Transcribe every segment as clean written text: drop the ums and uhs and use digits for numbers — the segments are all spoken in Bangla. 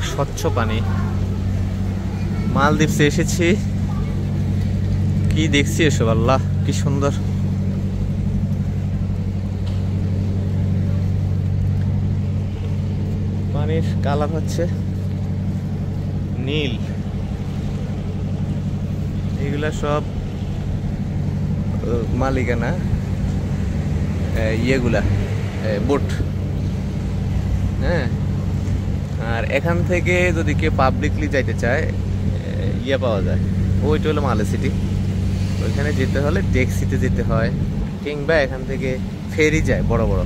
অনেক স্বচ্ছ পানি। মালদ্বীপে এসেছি, কি দেখছি এসব, আল্লাহ কি সুন্দর। পানির কালার হচ্ছে নীল। এগুলা সব মালিকানা ইয়েগুলা বোট। হ্যাঁ, আর এখান থেকে যদি কেউ পাবলিকলি যাইতে চায় ইয়ে পাওয়া যায়, ওইটা হলো মালে সিটি। ওইখানে যেতে হলে ট্যাক্সিতে যেতে হয়, কিংবা এখান থেকে ফেরি যায় বড় বড়,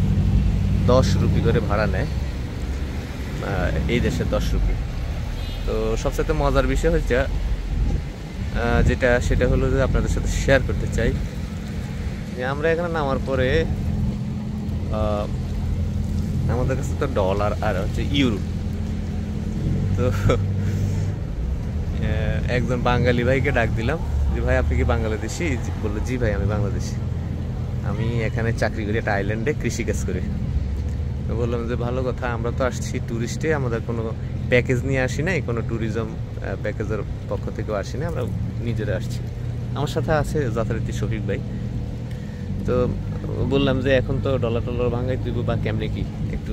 10 রুপি করে ভাড়া নেয়, এই দেশে 10 রুপি। তো সবচেয়ে মজার বিষয় হচ্ছে যেটা, সেটা হলো যে আপনাদের সাথে শেয়ার করতে চাই যে আমরা এখানে নামার পরে আমাদের কাছে তো ডলার আর হচ্ছে ইউরো। তো একজন বাঙালি ভাইকে ডাক দিলাম যে ভাই আপনি কি বাংলাদেশি? বললো জি ভাই আমি বাংলাদেশি, আমি এখানে চাকরি করি, একটা আইল্যান্ডে কৃষিকাজ করি। তো বললাম যে ভালো কথা, আমরা তো আসছি ট্যুরিস্টে, আমাদের কোনো প্যাকেজ নিয়ে আসি নাই, কোনো ট্যুরিজম প্যাকেজের পক্ষ থেকেও আসি না, আমরা নিজেরা আসছি। আমার সাথে আছে যথারীতি শফিক ভাই। তো বললাম যে এখন তো ডলার টলার ভাঙাই তুই বা কেমনে কি একটু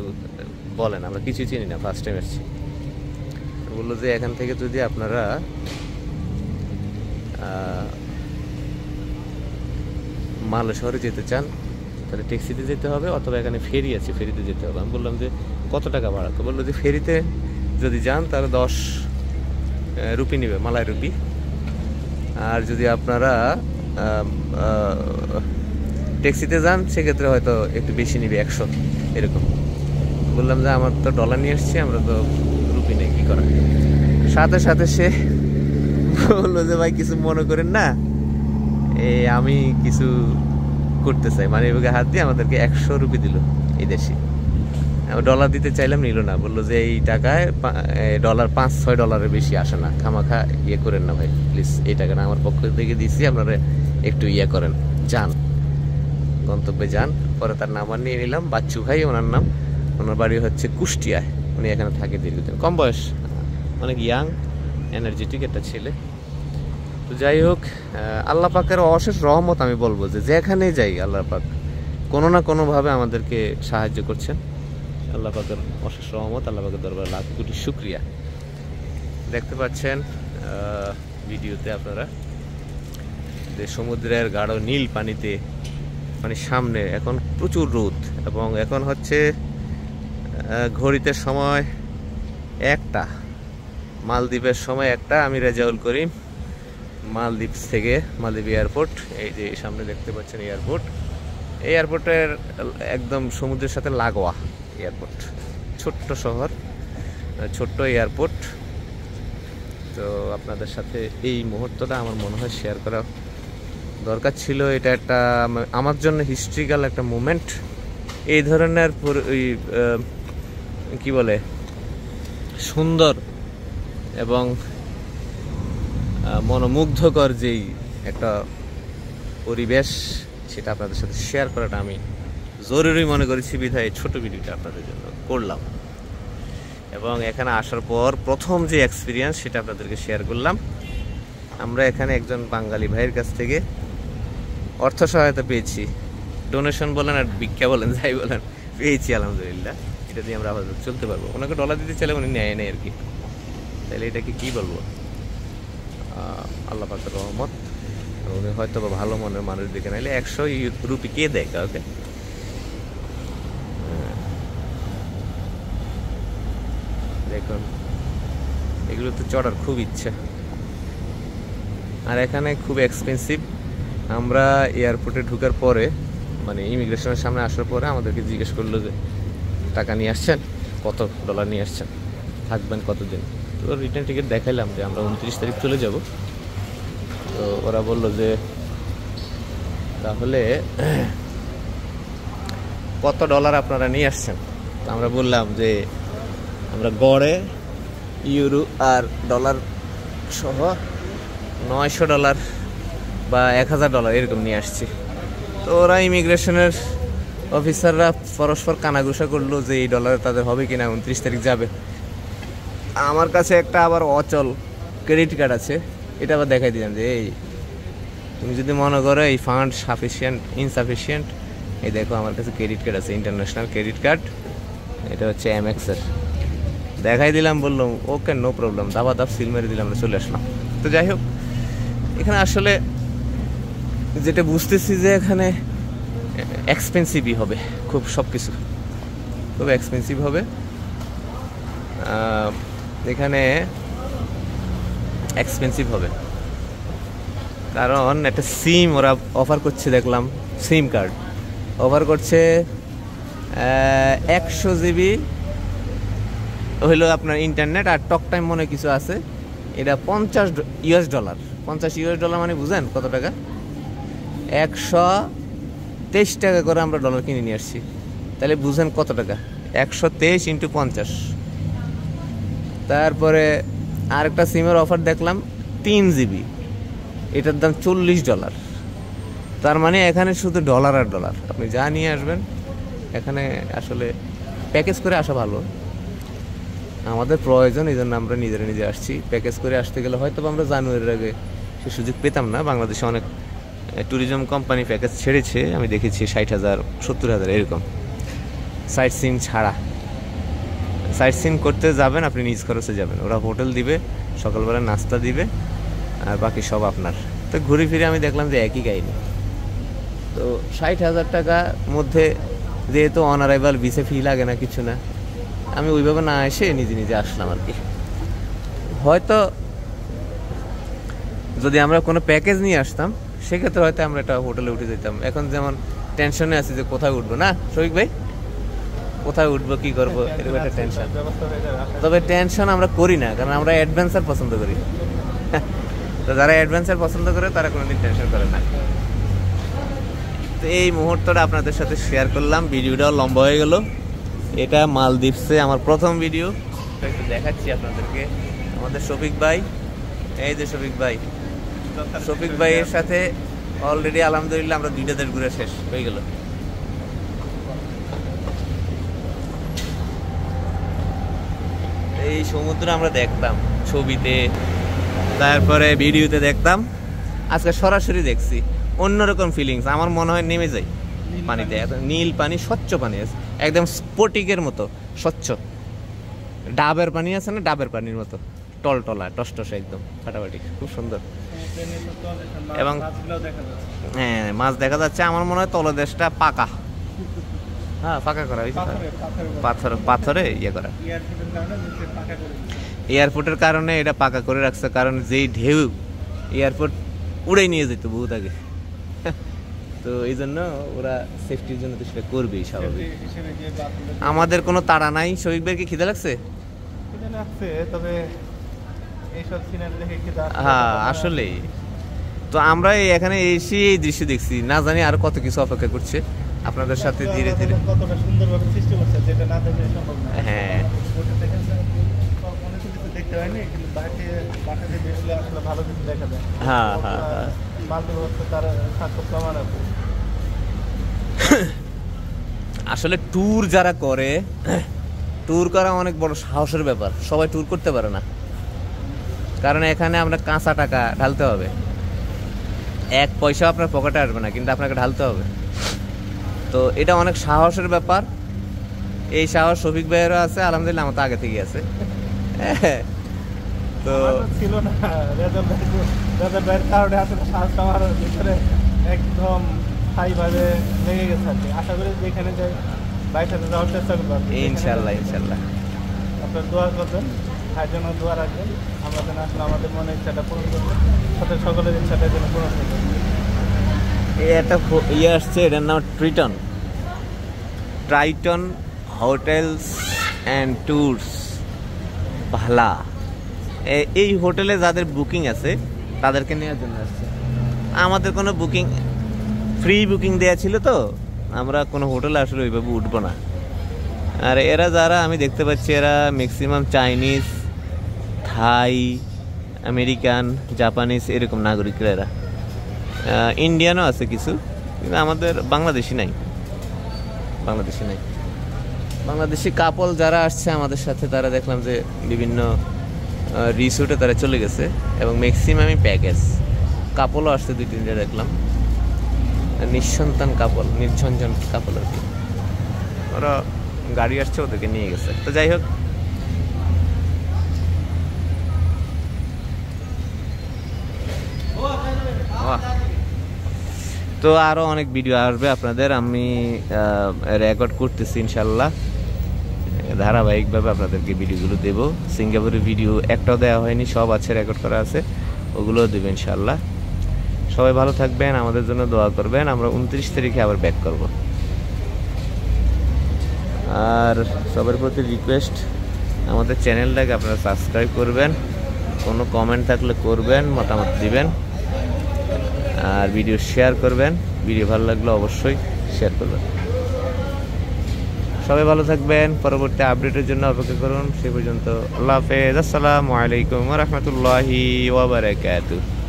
বলেন, আমরা কিছুই চিনি না, ফার্স্ট টাইম আসছি। বললো যে এখান থেকে যদি আপনারা মালয় শহরে যেতে চান তাহলে ট্যাক্সিতে যেতে হবে, অথবা এখানে ফেরি আছে, ফেরিতে যেতে হবে। আমি বললাম যে কত টাকা ভাড়া? তো বললো যে ফেরিতে যদি যান তাহলে 10 রুপি নেবে, মালয় রুপি। আর যদি আপনারা ট্যাক্সিতে যান সেক্ষেত্রে হয়তো একটু বেশি নিবে, 100 এরকম। বললাম যে আমার তো ডলার নিয়ে এসছি, আমরা তো রুপি নেই, কী করা। সাথে সাথে সে বললো যে ভাই কিছু মনে করেন না, আমি কিছু করতে চাই, মানে এভাবে হাত দিয়ে আমাদেরকে 100 রুপি দিল এই দেশে। আমি ডলার দিতে চাইলাম, নিল না, বললো যে এই টাকায় ডলার 5-6 ডলারের বেশি আসে না, খামাখা ইয়ে করেন না ভাই প্লিজ, এই টাকাটা আমার পক্ষ থেকে দিচ্ছি, আপনারা একটু ইয়ে করেন, যান গন্তব্যে যান। পরে তার নাম্বার নিয়ে নিলাম, বাচ্চু ভাই ওনার নাম, ওনার বাড়ি হচ্ছে কুষ্টিয়ায়, উনি এখানে থাকে দীর্ঘদিন, কম বয়স, অনেক ইয়াং এনার্জেটিক একটা ছেলে। তো যাই হোক, আল্লাহ পাকের অশেষ রহমত, আমি বলবো যে যেখানে যাই আল্লাহ পাক কোনো না কোনোভাবে আমাদেরকে সাহায্য করছেন। আল্লাহ পাকের অশেষ রহমত, আল্লাহ পাকের দরবারে লাখ কোটি শুকরিয়া। দেখতে পাচ্ছেন ভিডিওতে আপনারা যে সমুদ্রের গাঢ় নীল পানিতে, মানে সামনে এখন প্রচুর রোদ, এবং এখন হচ্ছে ঘড়িতে সময় 1টা, মালদ্বীপের সময় 1টা। আমি রেজাউল করিম, মালদ্বীপ থেকে, মালদ্বীপ এয়ারপোর্ট, এই যে সামনে দেখতে পাচ্ছেন এয়ারপোর্ট। এই এয়ারপোর্টের একদম সমুদ্রের সাথে লাগোয়া এয়ারপোর্ট, ছোট্ট শহর, ছোট্ট এয়ারপোর্ট। তো আপনাদের সাথে এই মুহূর্তটা আমার মনে হয় শেয়ার করা দরকার ছিল। এটা একটা আমার জন্য হিস্ট্রিক্যাল একটা মুমেন্ট। এই ধরনের কি বলে সুন্দর এবং মনোমুগ্ধকর যেই একটা পরিবেশ, সেটা আপনাদের সাথে শেয়ার করাটা আমি জরুরি মনে করেছি, বিধায় ছোট ভিডিওটা আপনাদের জন্য করলাম। এবং এখানে আসার পর প্রথম যে এক্সপিরিয়েন্স সেটা আপনাদেরকে শেয়ার করলাম। আমরা এখানে একজন বাঙালি ভাইয়ের কাছ থেকে অর্থ সহায়তা পেয়েছি, ডোনেশন বলেন আর ভিক্ষা বলেন, যাই বলেন, পেয়েছি আলহামদুলিল্লাহ। এটা দিয়ে আমরা আপাতত চলতে পারবো। ওনাকে ডলার দিতে চাইলে উনি নেয় নেই আর কি, তাহলে এটাকে কী বলবো, আল্লাহ পাকের রহমত। উনি হয়তো বা ভালো মনের মানুষ দেখে নাইলে 100 রুপি কে দেয় কাউকে। দেখুন এগুলো তো চড়ার খুব ইচ্ছা, আর এখানে খুব এক্সপেন্সিভ। আমরা এয়ারপোর্টে ঢুকার পরে, মানে ইমিগ্রেশনের সামনে আসার পরে আমাদেরকে জিজ্ঞেস করলো যে টাকা নিয়ে আসছেন, কত ডলার নিয়ে আসছেন, থাকবেন কতদিন। তো রিটার্ন টিকিট দেখাইলাম যে আমরা 29 তারিখ চলে যাব। তো ওরা বলল যে তাহলে কত ডলার আপনারা নিয়ে আসছেন। তো আমরা বললাম যে আমরা গড়ে ইউরো আর ডলার সহ 900 ডলার বা 1000 ডলার এরকম নিয়ে আসছি। তো ওরা ইমিগ্রেশনের অফিসাররা পরস্পর কানাঘুষা করলো যে এই ডলারে তাদের হবে কিনা, 29 তারিখ যাবে। আমার কাছে একটা আবার অচল ক্রেডিট কার্ড আছে, এটা আবার দেখাই দিলাম যে এই তুমি যদি মনে করো এই ফান্ড ইনসাফিসিয়েন্ট, এই দেখো আমার কাছে ক্রেডিট কার্ড আছে, ইন্টারন্যাশনাল ক্রেডিট কার্ড, এটা হচ্ছে এমএক্সের। দেখাই দিলাম, বললাম ওকে নো প্রবলেম, দাবা দাব সিল মেরে দিলাম, আমরা চলে আসলাম। তো যাই হোক, এখানে আসলে যেটা বুঝতেছি যে এখানে এক্সপেন্সিভই হবে, খুব সব কিছু খুব এক্সপেন্সিভ হবে এখানে, এক্সপেন্সিভ হবে কারণ একটা সিম ওরা অফার করছে, দেখলাম সিম কার্ড অফার করছে 100 GB হইলো আপনার ইন্টারনেট, আর টক টাইম মনে কিছু আছে, এটা $50। $50 মানে বুঝেন কত টাকা? 123 টাকা করে আমরা ডলার কিনে নিয়ে আসছি, তাহলে বুঝেন কত টাকা, 123 × 50। তারপরে আরেকটা সিমের অফার দেখলাম 3 GB, এটার দাম $40। তার মানে এখানে শুধু ডলার আর ডলার, আপনি যা নিয়ে আসবেন। এখানে আসলে প্যাকেজ করে আসা ভালো, আমাদের প্রয়োজন, এই জন্য আমরা নিজে আসছি। প্যাকেজ করে আসতে গেলে হয়তো আমরা জানুয়ারির আগে সে সুযোগ পেতাম না। বাংলাদেশে অনেক ট্যুরিজম কোম্পানি প্যাকেজ ছেড়েছে, আমি দেখেছি 60,000 70,000 এরকম, সাইট সিন ছাড়া। সাইট সিন করতে যাবেন আপনি নিজ খরচে যাবেন, ওরা হোটেল দিবে, সকালবেলা নাস্তা দিবে, আর বাকি সব আপনার। তো ঘুরে ফিরে আমি দেখলাম যে একই কাহিনী। তো 60,000 টাকার মধ্যে যেহেতু অনারাইভাল ভিসা ফি লাগে না, কিছু না, আমি ওইভাবে না এসে নিজে আসলাম আর কি। হয়তো যদি আমরা কোনো প্যাকেজ নিয়ে আসতাম সেক্ষেত্রে হয়তো আমরা একটা হোটেলে উঠে যেতাম। এখন যেমন টেনশনে আছি যে কোথায় উঠবো, না শফিক ভাই, কোথায় উঠবো, কি করবো, এরকম একটা টেনশন। তবে টেনশন আমরা করি না, কারণ আমরা অ্যাডভেঞ্চার পছন্দ করি। তো যারা অ্যাডভেঞ্চার পছন্দ করে তারা কোনোদিন টেনশন করে না। তো এই মুহূর্তটা আপনাদের সাথে শেয়ার করলাম, ভিডিওটাও লম্বা হয়ে গেল। এটা মালদ্বীপসে আমার প্রথম ভিডিও, একটু দেখাচ্ছি আপনাদেরকে। আমাদের শফিক ভাই, এই যে শফিক ভাইয়ের সাথে অলরেডি আলহামদুলিল্লাহ আমরা 2টা দেশ ঘুরে শেষ হয়ে গেল। এই সমুদ্র আমরা দেখতাম ছবিতে, তারপরে ভিডিওতে দেখতাম, আজকে সরাসরি দেখছি, অন্যরকম ফিলিংস। আমার মনে হয় নেমে যাই পানিতে, নীল পানি, স্বচ্ছ পানি আছে, একদম স্ফটিকের মতো স্বচ্ছ। ডাবের পানি আছে না, ডাবের পানির মতো টলটলা টসটসে, একদম ফাটাফাটি, খুব সুন্দর। এবং হ্যাঁ, মাছ দেখা যাচ্ছে। আমার মনে হয় তলদেশটা পাকা, হ্যাঁ পাকা করা হয়েছে, পাথরে ইয়ে করা, এয়ারপোর্টের কারণে এটা পাকা করে রাখছে, কারণ যেই ঢেউ এয়ারপোর্ট উড়ে নিয়ে যেত বহুত আগে। তো এই জন্য ওরা সেফটির জন্য তো সেটা করবেই, স্বাভাবিক। আমাদের কোনো তাড়া নাই। শফিক ভাই কি খিদে লাগছে? তবে হ্যাঁ আসলে তো আমরা এখানে এসে এই দৃশ্য দেখছি, না জানি আর কত কিছু অপেক্ষা করছে আপনাদের সাথে ধীরে ধীরে। কতটা সুন্দরভাবে সৃষ্টি করছে, যেটা না দেখলে সম্ভব না। হ্যাঁ, দেখতে হয়নি, কিন্তু বাসাতে বেরোলে আসলে ভালো কিছু দেখা যায়। হ্যাঁ, তার সাক্ষ্য প্রমাণ আছে। আসলে ট্যুর যারা করে, ট্যুর করা অনেক বড় সাহসের ব্যাপার, সবাই ট্যুর করতে পারে না। কারণ এখানে আমরা কাঁচা টাকা ঢালতে হবে, 1 পয়সা আপনার পকেটে আসবে না, কিন্তু আপনাকে ঢালতে হবে। তো এটা অনেক সাহসের ব্যাপার। এই সাহস শফিক ভাইয়েরও আছে, আলহামদুলিল্লাহ আমার তো আগে থেকে আছে। তো ছিল না, রেজাল্ট ভাইয়ের কারণে আসলে সাহস আমার ভিতরে একদম স্থায়ীভাবে লেগে গেছে আর কি। আশা করি যেখানে যাই ভাইয়ের সাথে যাওয়ার চেষ্টা করবো ইনশাল্লাহ। আপনার দোয়া করবেন, ভাইয়ের জন্য দোয়া রাখবেন, আমরা যেন আসলে আমাদের মনে ইচ্ছাটা পূরণ করবো, সাথে সকলের ইচ্ছাটা যেন পূরণ করবো। এই একটা ইয়ে আসছে, এটার নাম ট্রাইটন হোটেলস অ্যান্ড ট্যুরস ভালা। এই হোটেলে যাদের বুকিং আছে তাদেরকে নেওয়ার জন্য আসছে। আমাদের কোনো বুকিং, ফ্রি বুকিং দেওয়া ছিল, তো আমরা কোনো হোটেলে আসলে ওইভাবে উঠবো না। আর এরা যারা আমি দেখতে পাচ্ছি, এরা ম্যাক্সিমাম চাইনিজ, থাই, আমেরিকান, জাপানিজ এরকম নাগরিকরা। এরা ইন্ডিয়ানও আছে কিছু, কিন্তু আমাদের বাংলাদেশি নাই। বাংলাদেশি কাপল যারা আসছে আমাদের সাথে তারা দেখলাম যে বিভিন্ন রিসোর্টে তারা চলে গেছে এবং ম্যাক্সিমামই প্যাকেজ। কাপলও আসছে 2-3টা দেখলাম, নিঃসন্তান কাপল, নির্ঝঞ্ঝন কাপল আর কি। ওরা গাড়ি আসছে ওদেরকে নিয়ে গেছে। তো যাই হোক, তো আরও অনেক ভিডিও আসবে আপনাদের, আমি রেকর্ড করতেছি ইনশাল্লাহ, ধারাবাহিকভাবে আপনাদেরকে ভিডিওগুলো দেব। সিঙ্গাপুরের ভিডিও একটাও দেওয়া হয়নি, সব আছে, রেকর্ড করা আছে, ওগুলোও দেবে ইনশাল্লাহ। সবাই ভালো থাকবেন, আমাদের জন্য দোয়া করবেন। আমরা 29 তারিখে আবার ব্যাক করব। আর সবার প্রতি রিকোয়েস্ট, আমাদের চ্যানেলটাকে আপনারা সাবস্ক্রাইব করবেন, কোনো কমেন্ট থাকলে করবেন, মতামত দিবেন, আর ভিডিও শেয়ার করবেন। ভিডিও ভালো লাগলে অবশ্যই শেয়ার করবেন। সবাই ভালো থাকবেন, পরবর্তী আপডেটের জন্য অপেক্ষা করুন। সে পর্যন্ত আল্লাহ হাফেজ, আসসালামু আলাইকুম ওয়া রাহমাতুল্লাহি ওয়া বারাকাতুহু।